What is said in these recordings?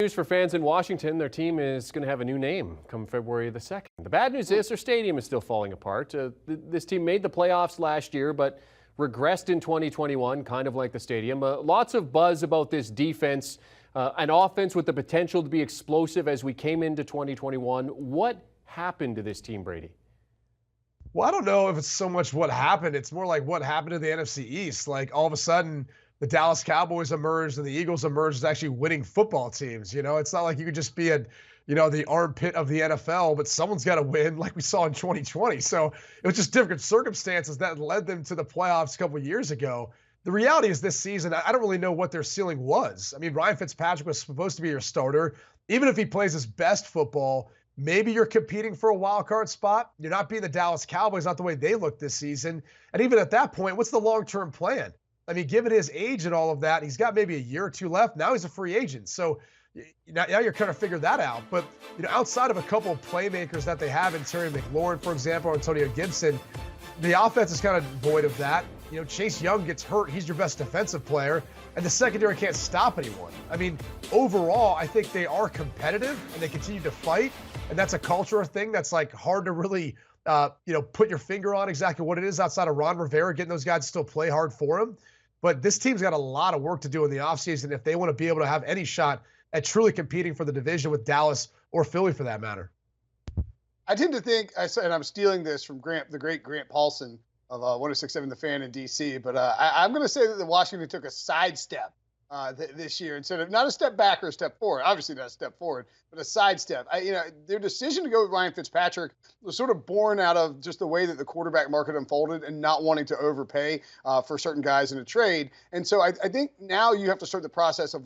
News for fans in Washington. Their team is going to have a new name come February the 2nd. The bad news is their stadium is still falling apart. This team made the playoffs last year, but regressed in 2021, kind of like the stadium. Lots of buzz about this defense, an offense with the potential to be explosive as we came into 2021. What happened to this team, Brady? Well, I don't know if it's so much what happened. It's more like what happened to the NFC East. Like all of a sudden, the Dallas Cowboys emerged and the Eagles emerged as actually winning football teams. You know, it's not like you could just be the armpit of the NFL, but someone's got to win like we saw in 2020. So it was just different circumstances that led them to the playoffs a couple of years ago. The reality is this season, I don't really know what their ceiling was. I mean, Ryan Fitzpatrick was supposed to be your starter. Even if he plays his best football, maybe you're competing for a wild card spot. You're not being the Dallas Cowboys, not the way they look this season. And even at that point, what's the long-term plan? I mean, given his age and all of that, he's got maybe a year or two left. Now he's a free agent. So now you're kind of figuring that out. But, outside of a couple of playmakers that they have in Terry McLaurin, for example, or Antonio Gibson, the offense is kind of void of that. Chase Young gets hurt. He's your best defensive player. And the secondary can't stop anyone. I mean, overall, I think they are competitive and they continue to fight. And that's a cultural thing that's like hard to really, put your finger on exactly what it is outside of Ron Rivera getting those guys to still play hard for him. But this team's got a lot of work to do in the offseason if they want to be able to have any shot at truly competing for the division with Dallas or Philly for that matter. I tend to think, and I'm stealing this from the great Grant Paulson of 106.7 The Fan in D.C., but I'm going to say that the Washington took a sidestep this year instead of not a step back or a step forward. Obviously not a step forward, but a sidestep. Their decision to go with Ryan Fitzpatrick was sort of born out of just the way that the quarterback market unfolded and not wanting to overpay for certain guys in a trade. And so I think now you have to start the process of,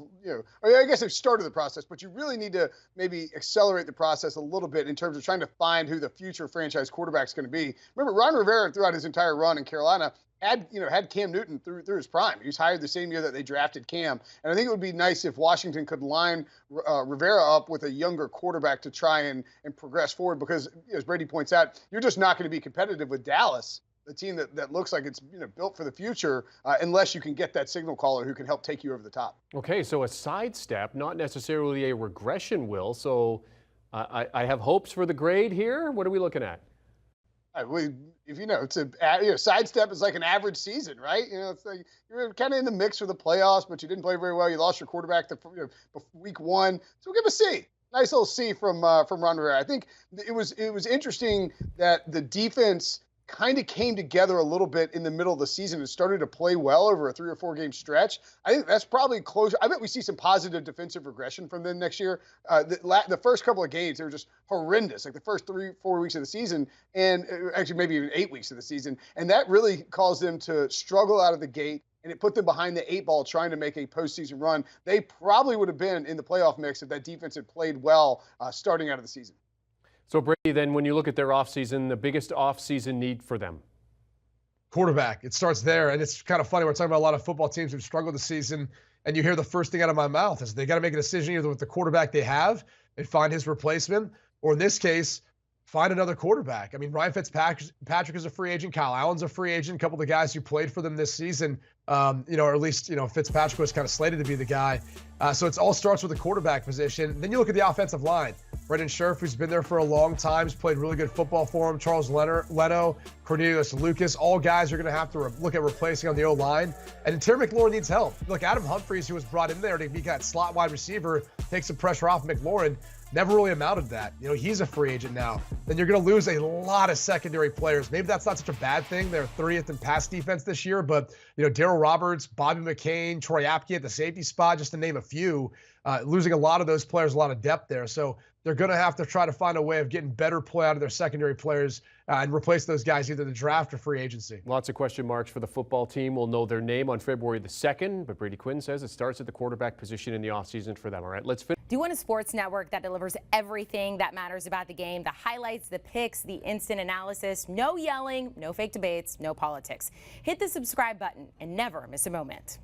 I guess they've started the process, but you really need to maybe accelerate the process a little bit in terms of trying to find who the future franchise quarterback is going to be. Remember, Ron Rivera throughout his entire run in Carolina had Cam Newton through his prime. He was hired the same year that they drafted Cam. And I think it would be nice if Washington could line Rivera up with a younger quarterback to try and progress forward because, as Brady points out, you're just not going to be competitive with Dallas, the team that looks like it's built for the future, unless you can get that signal caller who can help take you over the top. Okay, so a sidestep, not necessarily a regression, Will. So I have hopes for the grade here. What are we looking at? It's a sidestep is like an average season, right? It's like you're kind of in the mix for the playoffs, but you didn't play very well. You lost your quarterback week one, so we'll give a C. Nice little C from Ron Rivera. I think it was interesting that the defense kind of came together a little bit in the middle of the season and started to play well over a 3 or 4 game stretch. I think that's probably close. I bet we see some positive defensive regression from them next year. The first couple of games, they were just horrendous, like the first 3-4 weeks of the season, and actually maybe even 8 weeks of the season. And that really caused them to struggle out of the gate, and it put them behind the 8 ball trying to make a postseason run. They probably would have been in the playoff mix if that defense had played well starting out of the season. So, Brady, then when you look at their offseason, the biggest offseason need for them? Quarterback. It starts there. And it's kind of funny. We're talking about a lot of football teams who've struggled this season. And you hear the first thing out of my mouth is they got to make a decision either with the quarterback they have and find his replacement, or in this case, find another quarterback. I mean, Ryan Fitzpatrick is a free agent. Kyle Allen's a free agent. A couple of the guys who played for them this season, or at least, Fitzpatrick was kind of slated to be the guy. So it all starts with the quarterback position. Then you look at the offensive line. Brendan Scherf, who's been there for a long time, has played really good football for him. Charles Leno, Cornelius Lucas, all guys are going to have to look at replacing on the O-line. And Terry McLaurin needs help. Look, Adam Humphries, who was brought in there to be that slot wide receiver, take some pressure off McLaurin, never really amounted to that. He's a free agent now. Then you're going to lose a lot of secondary players. Maybe that's not such a bad thing. They're 30th in pass defense this year, but Darryl Roberts, Bobby McCain, Troy Apke at the safety spot, just to name a few, losing a lot of those players, a lot of depth there. So they're going to have to try to find a way of getting better play out of their secondary players and replace those guys either the draft or free agency. Lots of question marks for the football team. We'll know their name on February the 2nd, but Brady Quinn says it starts at the quarterback position in the offseason for them. All right, let's finish. Do you want a sports network that delivers everything that matters about the game? The highlights, the picks, the instant analysis, no yelling, no fake debates, no politics. Hit the subscribe button and never miss a moment.